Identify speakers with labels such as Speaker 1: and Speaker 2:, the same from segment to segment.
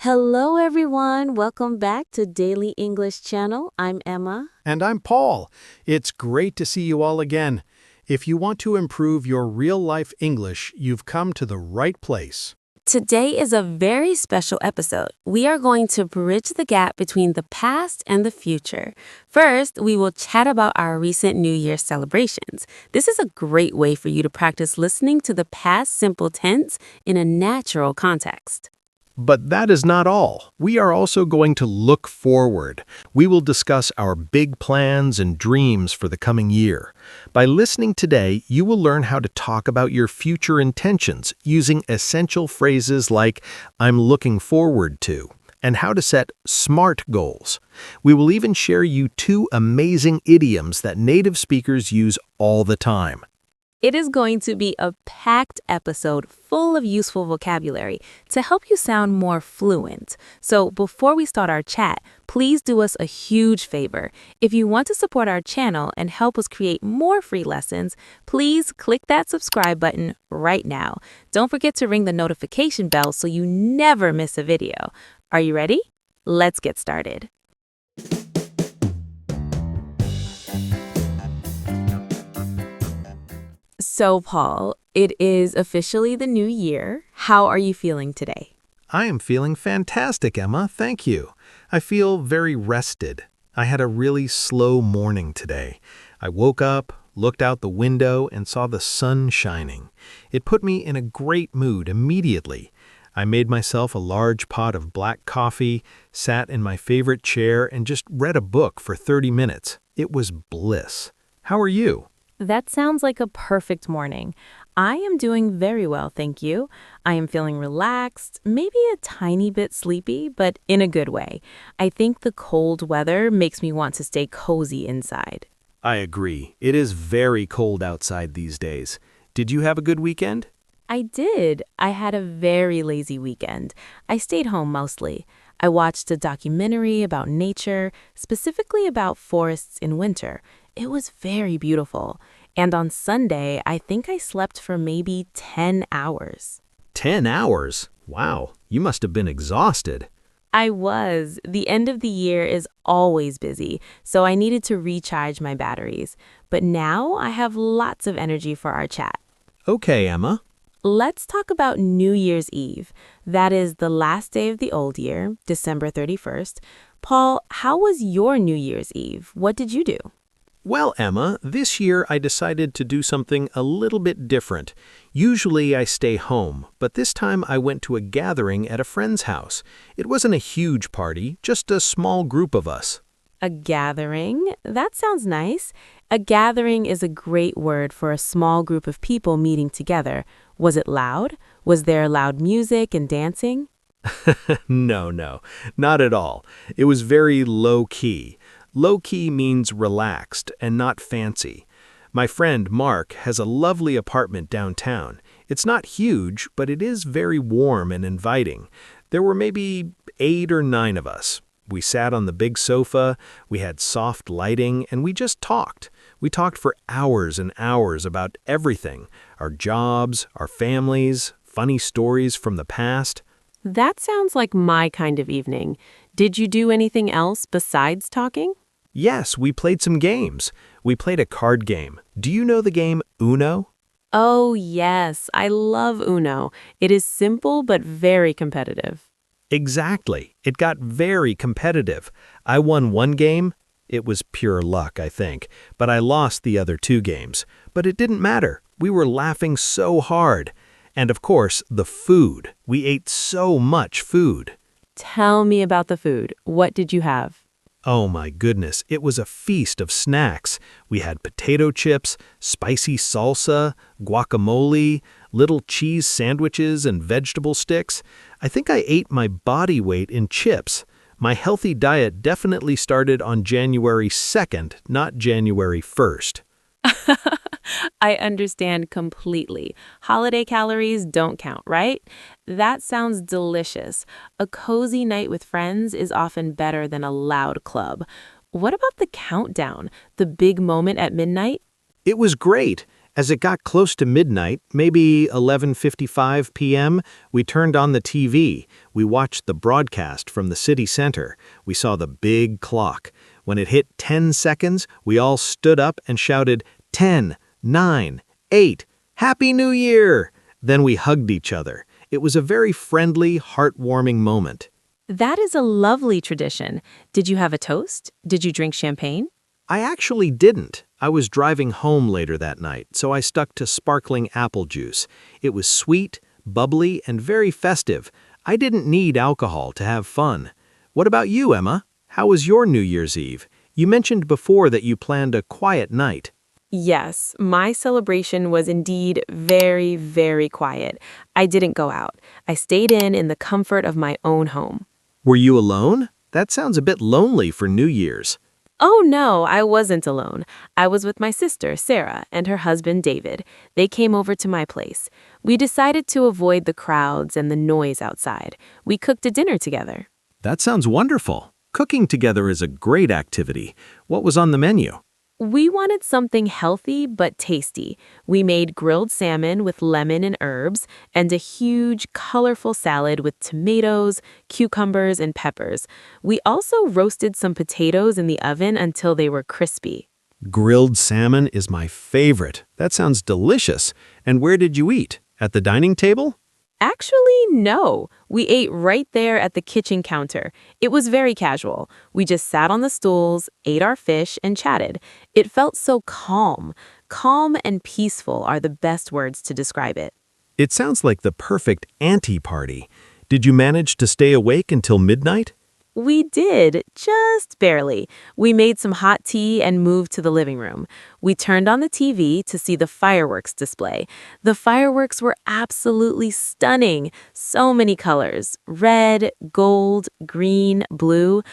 Speaker 1: Hello, everyone. Welcome back to Daily English Channel. I'm Emma.
Speaker 2: And I'm Paul. It's great to see you all again. If you want to improve your real-life English, you've come to the right place.
Speaker 1: Today is a very special episode. We are going to bridge the gap between the past and the future. First, we will chat about our recent New Year's celebrations. This is a great way for you to practice listening to the past simple tense in a natural context.
Speaker 2: But that is not all. We are also going to look forward. We will discuss our big plans and dreams for the coming year. By listening today, you will learn how to talk about your future intentions using essential phrases like, "I'm looking forward to," and how to set SMART goals. We will even share you two amazing idioms that native speakers use all the time.
Speaker 1: It is going to be a packed episode full of useful vocabulary to help you sound more fluent. So before we start our chat, please do us a huge favor. If you want to support our channel and help us create more free lessons, please click that subscribe button right now. Don't forget to ring the notification bell so you never miss a video. Are you ready? Let's get started. So, Paul, it is officially the new year. How are you feeling today?
Speaker 2: I am feeling fantastic, Emma. Thank you. I feel very rested. I had a really slow morning today. I woke up, looked out the window, and saw the sun shining. It put me in a great mood immediately. I made myself a large pot of black coffee, sat in my favorite chair, and just read a book for 30 minutes. It was bliss. How are you?
Speaker 1: That sounds like a perfect morning. I am doing very well, thank you. I am feeling relaxed, maybe a tiny bit sleepy, but in a good way. I think the cold weather makes me want to stay cozy inside.
Speaker 2: I agree. It is very cold outside these days. Did you have a good weekend?
Speaker 1: I did. I had a very lazy weekend. I stayed home mostly. I watched a documentary about nature, specifically about forests in winter. It was very beautiful. And on Sunday, I think I slept for maybe 10 hours.
Speaker 2: 10 hours? Wow, you must have been exhausted.
Speaker 1: I was. The end of the year is always busy, so I needed to recharge my batteries. But now I have lots of energy for our chat.
Speaker 2: Okay, Emma.
Speaker 1: Let's talk about New Year's Eve. That is the last day of the old year, December 31st. Paul, how was your New Year's Eve? What did you do?
Speaker 2: Well, Emma, this year I decided to do something a little bit different. Usually I stay home, but this time I went to a gathering at a friend's house. It wasn't a huge party, just a small group of us.
Speaker 1: A gathering? That sounds nice. A gathering is a great word for a small group of people meeting together. Was it loud? Was there loud music and dancing?
Speaker 2: No, not at all. It was very low-key. Low-key means relaxed and not fancy. My friend Mark has a lovely apartment downtown. It's not huge, but it is very warm and inviting. There were maybe 8 or 9 of us. We sat on the big sofa, we had soft lighting, and we just talked. We talked for hours and hours about everything, our jobs, our families, funny stories from the past.
Speaker 1: That sounds like my kind of evening. Did you do anything else besides talking?
Speaker 2: Yes, we played some games. We played a card game. Do you know the game Uno?
Speaker 1: Oh, yes. I love Uno. It is simple but very competitive.
Speaker 2: Exactly. It got very competitive. I won one game. It was pure luck, I think, but I lost the other 2 games. But it didn't matter. We were laughing so hard. And of course, the food. We ate so much food.
Speaker 1: Tell me about the food. What did you have?
Speaker 2: Oh my goodness, it was a feast of snacks. We had potato chips, spicy salsa, guacamole, little cheese sandwiches, and vegetable sticks. I think I ate my body weight in chips. My healthy diet definitely started on January 2nd, not January 1st.
Speaker 1: I understand completely. Holiday calories don't count, right? That sounds delicious. A cozy night with friends is often better than a loud club. What about the countdown, the big moment at midnight?
Speaker 2: It was great. As it got close to midnight, maybe 11:55 p.m., we turned on the TV. We watched the broadcast from the city center. We saw the big clock. When it hit 10 seconds, we all stood up and shouted, 10, 9, 8, Happy New Year! Then we hugged each other. It was a very friendly, heartwarming moment.
Speaker 1: That is a lovely tradition. Did you have a toast? Did you drink champagne?
Speaker 2: I actually didn't. I was driving home later that night, so I stuck to sparkling apple juice. It was sweet, bubbly, and very festive. I didn't need alcohol to have fun. What about you, Emma? How was your New Year's Eve? You mentioned before that you planned a quiet night.
Speaker 1: Yes, my celebration was indeed very, very quiet. I didn't go out. I stayed in the comfort of my own home.
Speaker 2: Were you alone? That sounds a bit lonely for New Year's.
Speaker 1: Oh no, I wasn't alone. I was with my sister, Sarah, and her husband, David. They came over to my place. We decided to avoid the crowds and the noise outside. We cooked a dinner together.
Speaker 2: That sounds wonderful. Cooking together is a great activity. What was on the menu?
Speaker 1: We wanted something healthy but tasty. We made grilled salmon with lemon and herbs, and a huge, colorful salad with tomatoes, cucumbers, and peppers. We also roasted some potatoes in the oven until they were crispy.
Speaker 2: Grilled salmon is my favorite. That sounds delicious. And where did you eat? At the dining table?
Speaker 1: Actually, no. We ate right there at the kitchen counter. It was very casual. We just sat on the stools, ate our fish, and chatted. It felt so calm. Calm and peaceful are the best words to describe it.
Speaker 2: It sounds like the perfect ante-party. Did you manage to stay awake until midnight?
Speaker 1: We did, just barely. We made some hot tea and moved to the living room. We turned on the TV to see the fireworks display. The fireworks were absolutely stunning. So many colors: red, gold, green, blue.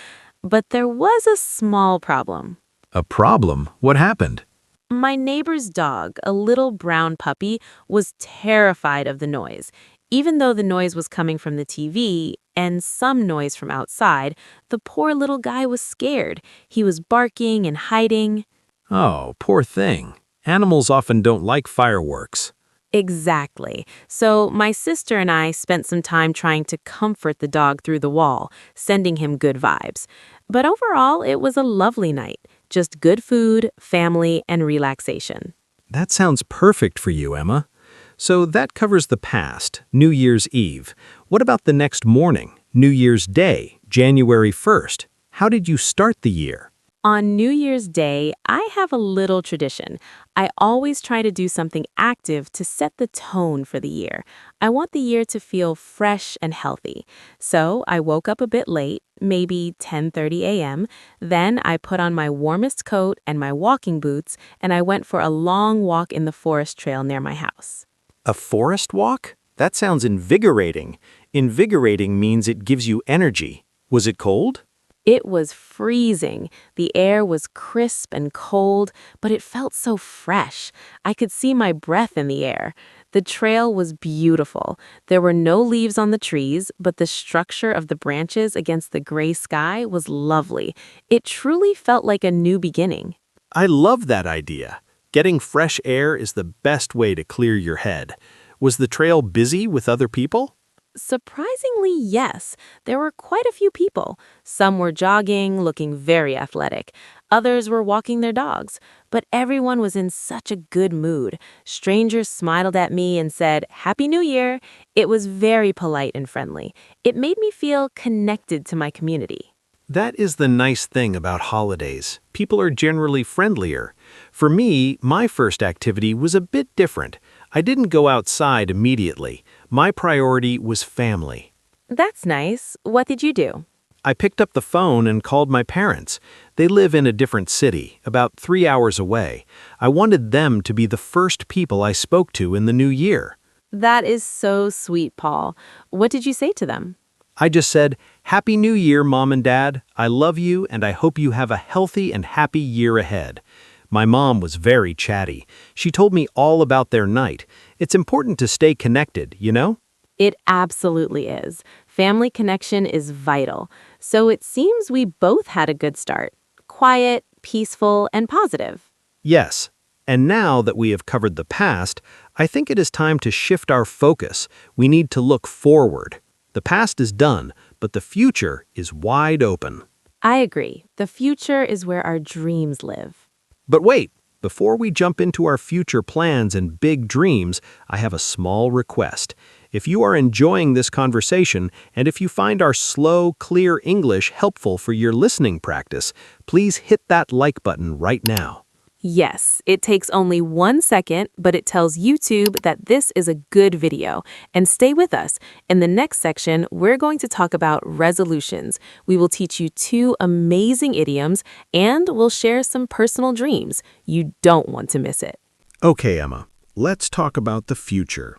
Speaker 1: But there was a small problem.
Speaker 2: A problem? What happened?
Speaker 1: My neighbor's dog, a little brown puppy, was terrified of the noise. Even though the noise was coming from the TV and some noise from outside, the poor little guy was scared. He was barking and hiding.
Speaker 2: Oh, poor thing. Animals often don't like fireworks.
Speaker 1: Exactly. So my sister and I spent some time trying to comfort the dog through the wall, sending him good vibes. But overall, it was a lovely night. Just good food, family, and relaxation.
Speaker 2: That sounds perfect for you, Emma. So that covers the past, New Year's Eve. What about the next morning, New Year's Day, January 1st? How did you start the year?
Speaker 1: On New Year's Day, I have a little tradition. I always try to do something active to set the tone for the year. I want the year to feel fresh and healthy. So I woke up a bit late, maybe 10:30 a.m. Then I put on my warmest coat and my walking boots, and I went for a long walk in the forest trail near my house.
Speaker 2: A forest walk? That sounds invigorating. Invigorating means it gives you energy. Was it cold?
Speaker 1: It was freezing. The air was crisp and cold, but it felt so fresh. I could see my breath in the air. The trail was beautiful. There were no leaves on the trees, but the structure of the branches against the gray sky was lovely. It truly felt like a new beginning.
Speaker 2: I love that idea. Getting fresh air is the best way to clear your head. Was the trail busy with other people?
Speaker 1: Surprisingly, yes. There were quite a few people. Some were jogging, looking very athletic. Others were walking their dogs. But everyone was in such a good mood. Strangers smiled at me and said, "Happy New Year." It was very polite and friendly. It made me feel connected to my community.
Speaker 2: That is the nice thing about holidays. People are generally friendlier. For me, my first activity was a bit different. I didn't go outside immediately. My priority was family.
Speaker 1: That's nice. What did you do?
Speaker 2: I picked up the phone and called my parents. They live in a different city, about 3 hours away. I wanted them to be the first people I spoke to in the new year.
Speaker 1: That is so sweet, Paul. What did you say to them?
Speaker 2: I just said, "Happy New Year, Mom and Dad. I love you and I hope you have a healthy and happy year ahead." My mom was very chatty. She told me all about their night. It's important to stay connected, you know?
Speaker 1: It absolutely is. Family connection is vital. So it seems we both had a good start. Quiet, peaceful, and positive.
Speaker 2: Yes. And now that we have covered the past, I think it is time to shift our focus. We need to look forward. The past is done, but the future is wide open.
Speaker 1: I agree. The future is where our dreams live.
Speaker 2: But wait, before we jump into our future plans and big dreams, I have a small request. If you are enjoying this conversation, and if you find our slow, clear English helpful for your listening practice, please hit that like button right now.
Speaker 1: Yes, it takes only 1 second, but it tells YouTube that this is a good video. And stay with us. In the next section, we're going to talk about resolutions. We will teach you 2 amazing idioms, and we'll share some personal dreams. You don't want to miss it.
Speaker 2: Okay, Emma, let's talk about the future.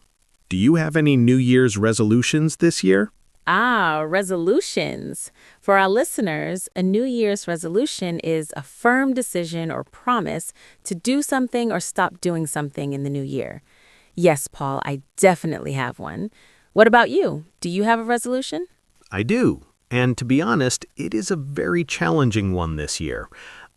Speaker 2: Do you have any New Year's resolutions this year?
Speaker 1: Resolutions. For our listeners, a New Year's resolution is a firm decision or promise to do something or stop doing something in the new year. Yes, Paul, I definitely have one. What about you? Do you have a resolution?
Speaker 2: I do, and to be honest, it is a very challenging one this year.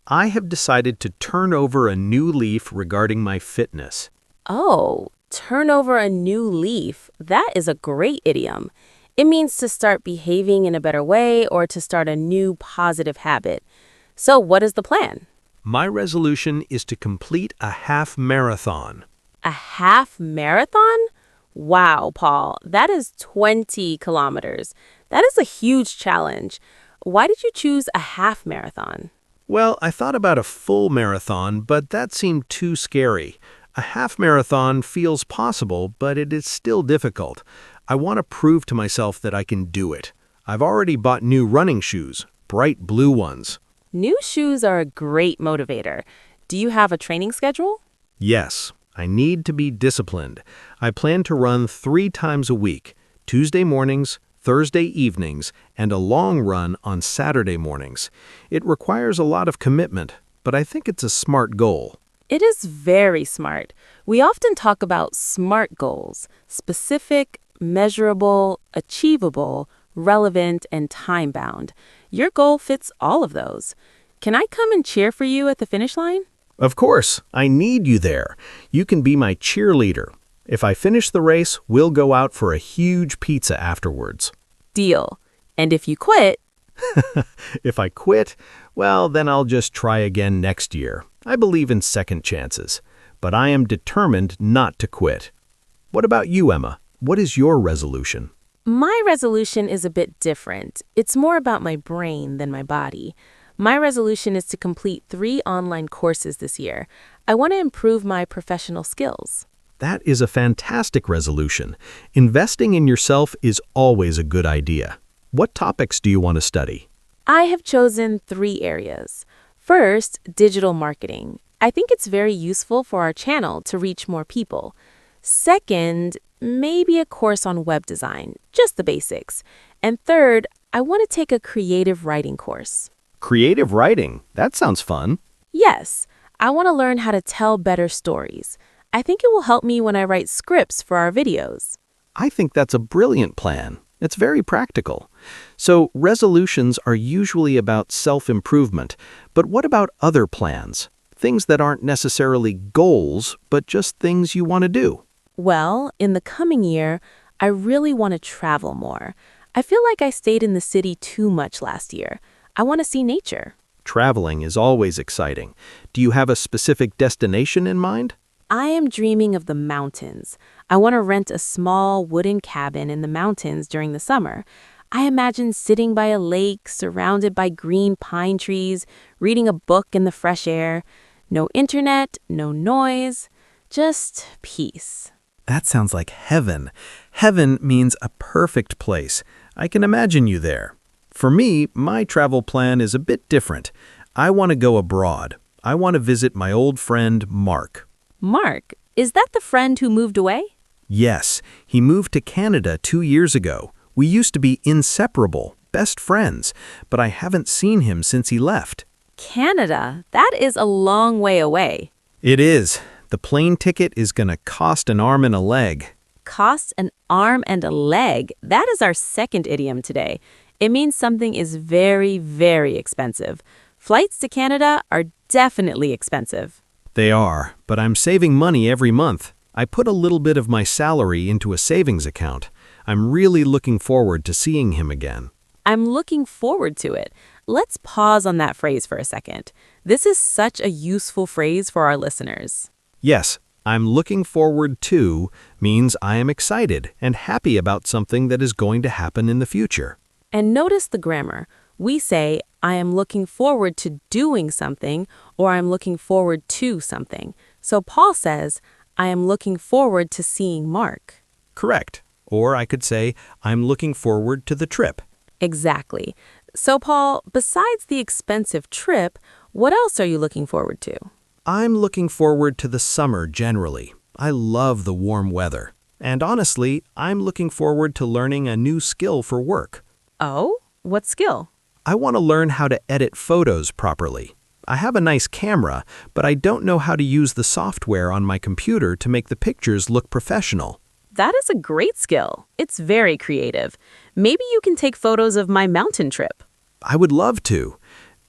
Speaker 2: I have decided to turn over a new leaf regarding my fitness.
Speaker 1: Oh, turn over a new leaf. That is a great idiom. It means to start behaving in a better way or to start a new positive habit. So what is the plan?
Speaker 2: My resolution is to complete a half marathon.
Speaker 1: A half marathon? Wow, Paul, that is 20 kilometers. That is a huge challenge. Why did you choose a half marathon?
Speaker 2: Well, I thought about a full marathon, but that seemed too scary. A half marathon feels possible, but it is still difficult. I want to prove to myself that I can do it. I've already bought new running shoes, bright blue ones.
Speaker 1: New shoes are a great motivator. Do you have a training schedule?
Speaker 2: Yes, I need to be disciplined. I plan to run 3 times a week, Tuesday mornings, Thursday evenings, and a long run on Saturday mornings. It requires a lot of commitment, but I think it's a smart goal.
Speaker 1: It is very smart. We often talk about SMART goals: specific, measurable, achievable, relevant, and time-bound. Your goal fits all of those. Can I come and cheer for you at the finish line?
Speaker 2: Of course, I need you there. You can be my cheerleader. If I finish the race, we'll go out for a huge pizza afterwards.
Speaker 1: Deal. And if you quit,
Speaker 2: If I quit, well, then I'll just try again next year. I believe in second chances. But I am determined not to quit. What about you, Emma? What is your resolution?
Speaker 1: my resolution is a bit different. It's more about my brain than my body. My resolution is to complete 3 online courses this year. I want to improve my professional skills.
Speaker 2: That is a fantastic resolution. Investing in yourself is always a good idea. What topics do you want to study?
Speaker 1: I have chosen 3 areas. First, digital marketing. I think it's very useful for our channel to reach more people. Second, maybe a course on web design, just the basics. And third, I want to take a creative writing course.
Speaker 2: Creative writing. That sounds fun.
Speaker 1: Yes, I want to learn how to tell better stories. I think it will help me when I write scripts for our videos.
Speaker 2: I think that's a brilliant plan. It's very practical. So, resolutions are usually about self-improvement. But what about other plans? Things that aren't necessarily goals, but just things you want to do.
Speaker 1: Well, in the coming year, I really want to travel more. I feel like I stayed in the city too much last year. I want to see nature.
Speaker 2: Traveling is always exciting. Do you have a specific destination in mind?
Speaker 1: I am dreaming of the mountains. I want to rent a small wooden cabin in the mountains during the summer. I imagine sitting by a lake surrounded by green pine trees, reading a book in the fresh air. No internet, no noise, just peace.
Speaker 2: That sounds like heaven. Heaven means a perfect place. I can imagine you there. For me, my travel plan is a bit different. I want to go abroad. I want to visit my old friend, Mark.
Speaker 1: Mark, is that the friend who moved away?
Speaker 2: Yes, he moved to Canada 2 years ago. We used to be inseparable, best friends, but I haven't seen him since he left.
Speaker 1: Canada? That is a long way away.
Speaker 2: It is. The plane ticket is going to cost an arm and a leg.
Speaker 1: Costs an arm and a leg. That is our second idiom today. It means something is very, very expensive. Flights to Canada are definitely expensive.
Speaker 2: They are, but I'm saving money every month. I put a little bit of my salary into a savings account. I'm really looking forward to seeing him again.
Speaker 1: I'm looking forward to it. Let's pause on that phrase for a second. This is such a useful phrase for our listeners.
Speaker 2: Yes, I'm looking forward to means I am excited and happy about something that is going to happen in the future.
Speaker 1: And notice the grammar. We say, I am looking forward to doing something, or I'm looking forward to something. So Paul says, I am looking forward to seeing Mark.
Speaker 2: Correct. Or I could say, I'm looking forward to the trip.
Speaker 1: Exactly. So Paul, besides the expensive trip, what else are you looking forward to?
Speaker 2: I'm looking forward to the summer generally. I love the warm weather. And honestly, I'm looking forward to learning a new skill for work.
Speaker 1: Oh, what skill?
Speaker 2: I want to learn how to edit photos properly. I have a nice camera, but I don't know how to use the software on my computer to make the pictures look professional.
Speaker 1: That is a great skill. It's very creative. Maybe you can take photos of my mountain trip.
Speaker 2: I would love to.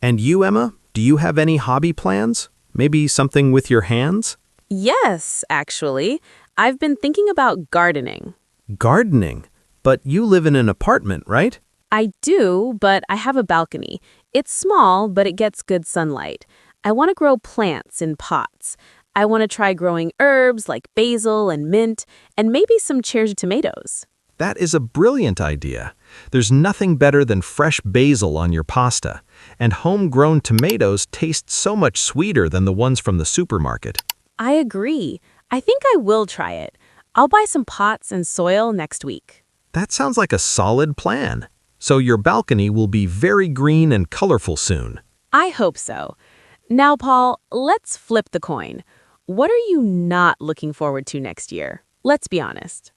Speaker 2: And you, Emma, do you have any hobby plans? Maybe something with your hands?
Speaker 1: Yes, actually. I've been thinking about gardening.
Speaker 2: Gardening? But you live in an apartment, right?
Speaker 1: I do, but I have a balcony. It's small, but it gets good sunlight. I want to grow plants in pots. I want to try growing herbs like basil and mint, and maybe some cherry tomatoes.
Speaker 2: That is a brilliant idea. There's nothing better than fresh basil on your pasta, and homegrown tomatoes taste so much sweeter than the ones from the supermarket.
Speaker 1: I agree. I think I will try it. I'll buy some pots and soil next week.
Speaker 2: That sounds like a solid plan. So your balcony will be very green and colorful soon.
Speaker 1: I hope so. Now, Paul, let's flip the coin. What are you not looking forward to next year? Let's be honest.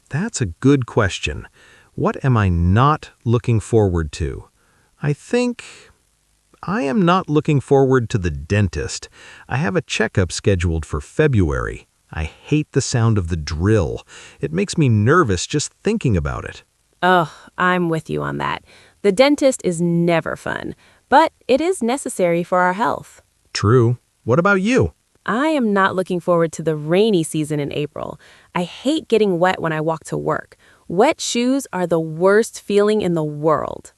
Speaker 2: That's a good question. What am I not looking forward to? I think I am not looking forward to the dentist. I have a checkup scheduled for February. I hate the sound of the drill. It makes me nervous just thinking about it.
Speaker 1: Oh, I'm with you on that. The dentist is never fun, but it is necessary for our health.
Speaker 2: True. What about you?
Speaker 1: I am not looking forward to the rainy season in April. I hate getting wet when I walk to work. Wet shoes are the worst feeling in the world.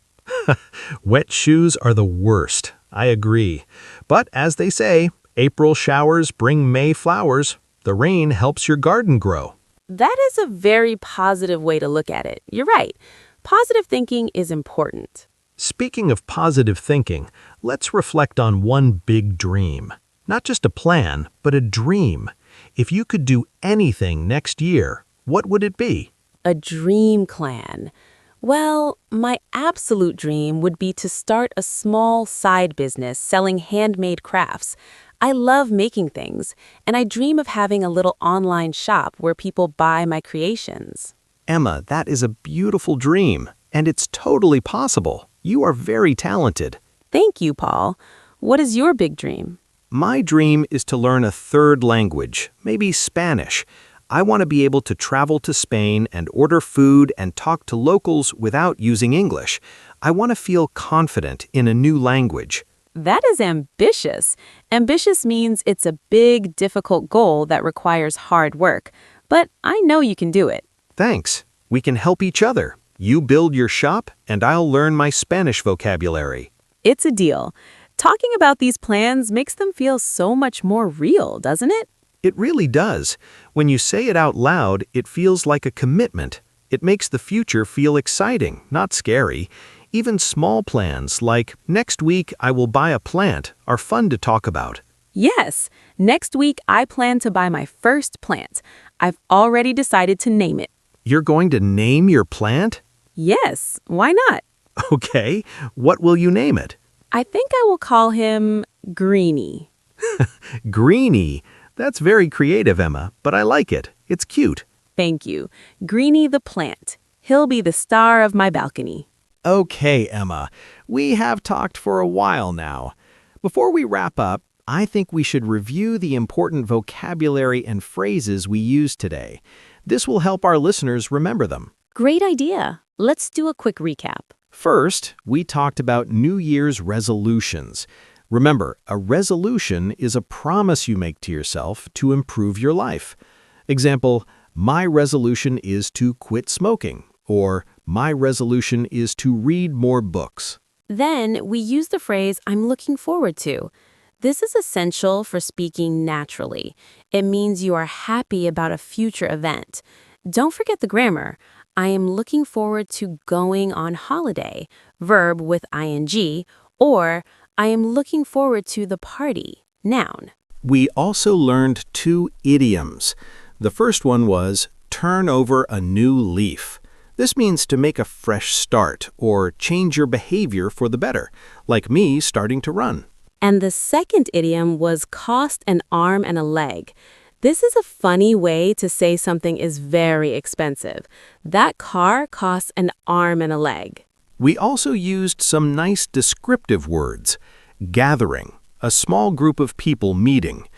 Speaker 2: Wet shoes are the worst. I agree. But as they say, April showers bring May flowers. The rain helps your garden grow.
Speaker 1: That is a very positive way to look at it. You're right. Positive thinking is important.
Speaker 2: Speaking of positive thinking, let's reflect on one big dream. Not just a plan, but a dream. If you could do anything next year, what would it be?
Speaker 1: A dream clan. Well, my absolute dream would be to start a small side business selling handmade crafts. I love making things, and I dream of having a little online shop where people buy my creations.
Speaker 2: Emma, that is a beautiful dream, and it's totally possible. You are very talented.
Speaker 1: Thank you, Paul. What is your big dream?
Speaker 2: My dream is to learn a third language, maybe Spanish. I want to be able to travel to Spain and order food and talk to locals without using English. I want to feel confident in a new language.
Speaker 1: That is ambitious. Ambitious means it's a big, difficult goal that requires hard work. But I know you can do it.
Speaker 2: Thanks. We can help each other. You build your shop, and I'll learn my Spanish vocabulary.
Speaker 1: It's a deal. Talking about these plans makes them feel so much more real, doesn't it?
Speaker 2: It really does. When you say it out loud, it feels like a commitment. It makes the future feel exciting, not scary. Even small plans, like next week I will buy a plant, are fun to talk about.
Speaker 1: Yes. Next week, I plan to buy my first plant. I've already decided to name it.
Speaker 2: You're going to name your plant?
Speaker 1: Yes. Why not?
Speaker 2: Okay. What will you name it?
Speaker 1: I think I will call him Greenie.
Speaker 2: Greenie. That's very creative, Emma, but I like it. It's cute.
Speaker 1: Thank you. Greenie the plant. He'll be the star of my balcony.
Speaker 2: Okay, Emma. We have talked for a while now. Before we wrap up, I think we should review the important vocabulary and phrases we used today. This will help our listeners remember them.
Speaker 1: Great idea. Let's do a quick recap.
Speaker 2: First, we talked about New Year's resolutions. Remember, a resolution is a promise you make to yourself to improve your life. Example, my resolution is to quit smoking, or my resolution is to read more books.
Speaker 1: Then we use the phrase, I'm looking forward to. This is essential for speaking naturally. It means you are happy about a future event. Don't forget the grammar. I am looking forward to going on holiday, verb with ing, or I am looking forward to the party, noun.
Speaker 2: We also learned 2 idioms. The first one was turn over a new leaf. This means to make a fresh start or change your behavior for the better, like me starting to run.
Speaker 1: And the second idiom was cost an arm and a leg. This is a funny way to say something is very expensive. That car costs an arm and a leg.
Speaker 2: We also used some nice descriptive words. Gathering, a small group of people meeting.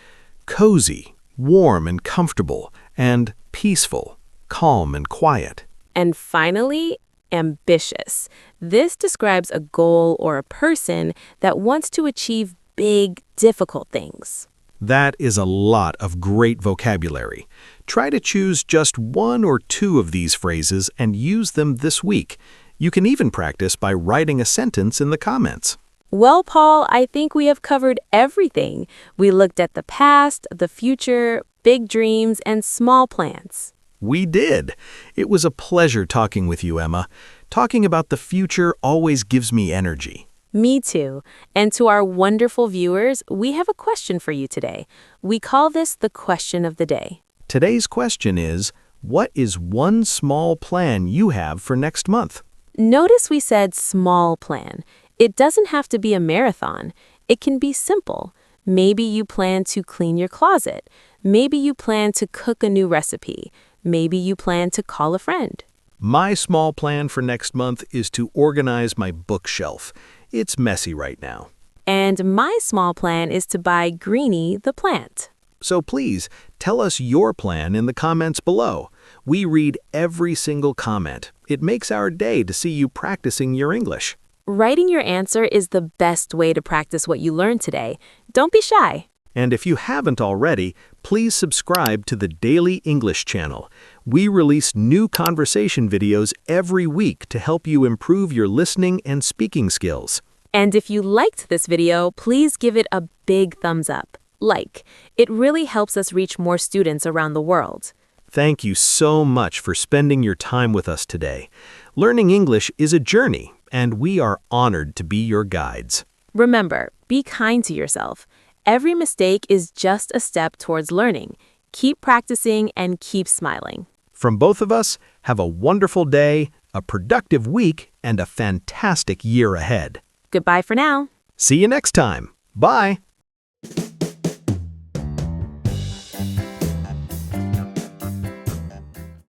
Speaker 2: Cozy, warm and comfortable. And peaceful, calm and quiet.
Speaker 1: And finally, ambitious. This describes a goal or a person that wants to achieve big, difficult things.
Speaker 2: That is a lot of great vocabulary. Try to choose just 1 or 2 of these phrases and use them this week. You can even practice by writing a sentence in the comments.
Speaker 1: Well, Paul, I think we have covered everything. We looked at the past, the future, big dreams, and small plans.
Speaker 2: We did. It was a pleasure talking with you, Emma. Talking about the future always gives me energy.
Speaker 1: Me too. And to our wonderful viewers, we have a question for you today. We call this the question of the day.
Speaker 2: Today's question is, what is one small plan you have for next month?
Speaker 1: Notice we said small plan. It doesn't have to be a marathon. It can be simple. Maybe you plan to clean your closet. Maybe you plan to cook a new recipe. Maybe you plan to call a friend.
Speaker 2: My small plan for next month is to organize my bookshelf. It's messy right now.
Speaker 1: And my small plan is to buy Greenie the plant.
Speaker 2: So please, tell us your plan in the comments below. We read every single comment. It makes our day to see you practicing your English.
Speaker 1: Writing your answer is the best way to practice what you learned today. Don't be shy.
Speaker 2: And if you haven't already, please subscribe to the Daily English channel. We release new conversation videos every week to help you improve your listening and speaking skills.
Speaker 1: And if you liked this video, please give it a big thumbs up. It really helps us reach more students around the world.
Speaker 2: Thank you so much for spending your time with us today. Learning English is a journey, and we are honored to be your guides.
Speaker 1: Remember, be kind to yourself. Every mistake is just a step towards learning. Keep practicing and keep smiling.
Speaker 2: From both of us, have a wonderful day, a productive week, and a fantastic year ahead.
Speaker 1: Goodbye for now.
Speaker 2: See you next time. Bye.